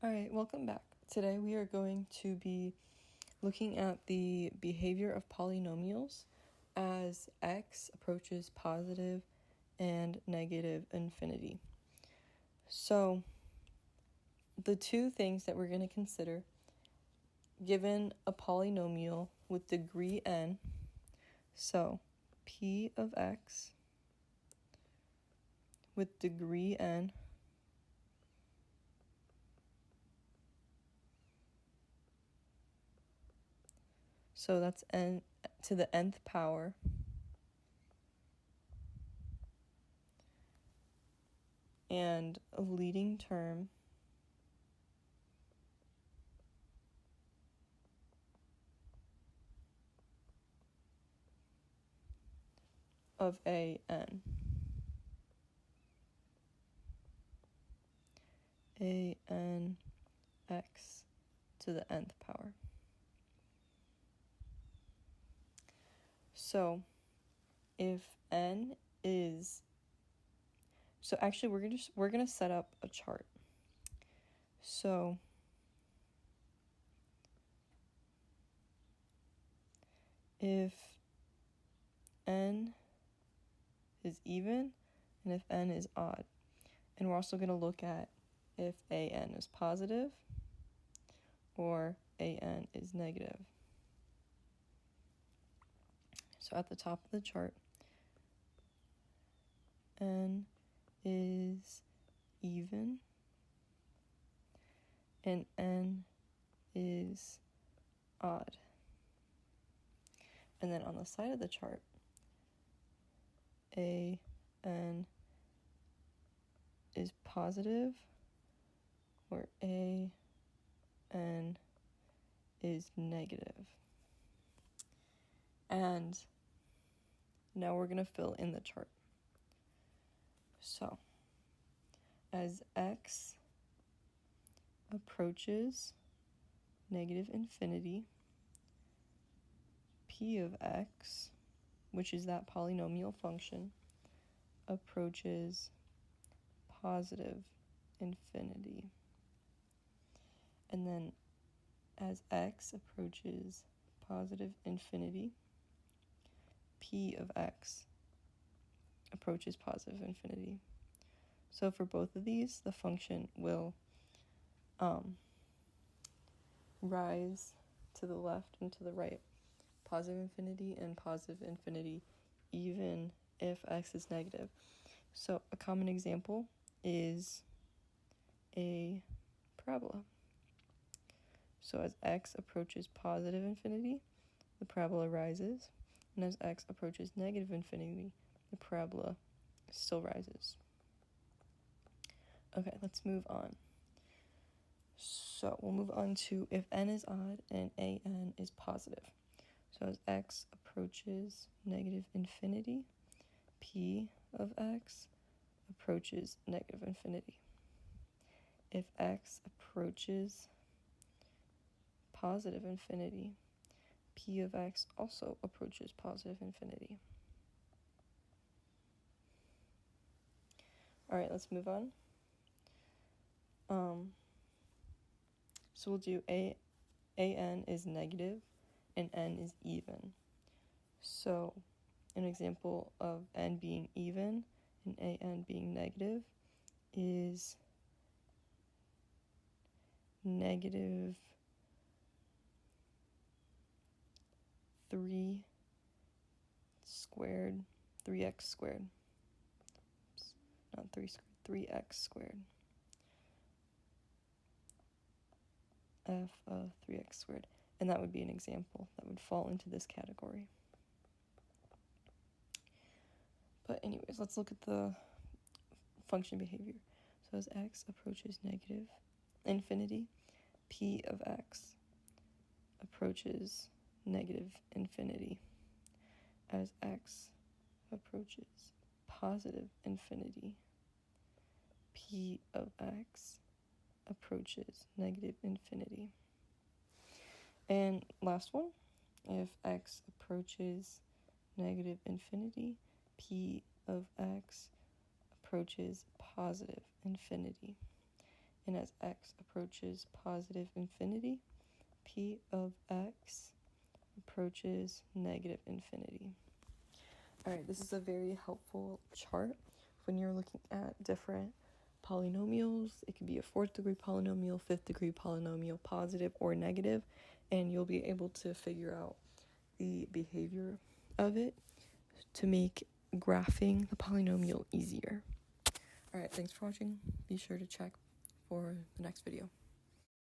Alright, welcome back. Today we are going to be looking at the behavior of polynomials as x approaches positive and negative infinity. So, the two things that we're going to consider, given a polynomial with degree n, so p of x with degree n, so that's n to the nth power, and a leading term of an. an x to the nth power. So if n is, so actually we're gonna set up a chart. So if n is even and if n is odd, and we're also going to look at if an is positive or an is negative. So at the top of the chart, n is even and n is odd. And then on the side of the chart, an is positive or an is negative. And now we're going to fill in the chart. So as x approaches negative infinity, p of x, which is that polynomial function, approaches positive infinity. And then as x approaches positive infinity, p of x approaches positive infinity. So for both of these, the function will rise to the left and to the right, positive infinity and positive infinity, even if x is negative. So a common example is a parabola. So as x approaches positive infinity, the parabola rises, and as x approaches negative infinity, the parabola still rises. Okay, let's move on. So we'll move on to if n is odd and an is positive. So as x approaches negative infinity, p of x approaches negative infinity. If x approaches positive infinity, p of x also approaches positive infinity. All right, let's move on. So we'll do an is negative and n is even. So an example of n being even and an being negative is negative 3x squared. Oops, not 3 squared, 3x squared. F of 3x squared. And that would be an example that would fall into this category. But anyways, let's look at the function behavior. So as x approaches negative infinity, p of x approaches negative infinity. As x approaches positive infinity, p of x approaches negative infinity. And last one, if x approaches negative infinity, p of x approaches positive infinity. and as x approaches positive infinity, p of x approaches negative infinity. All right, this is a very helpful chart when you're looking at different polynomials. It could be a 4th degree polynomial, 5th degree polynomial, positive or negative, and you'll be able to figure out the behavior of it to make graphing the polynomial easier. All right, thanks for watching. Be sure to check for the next video.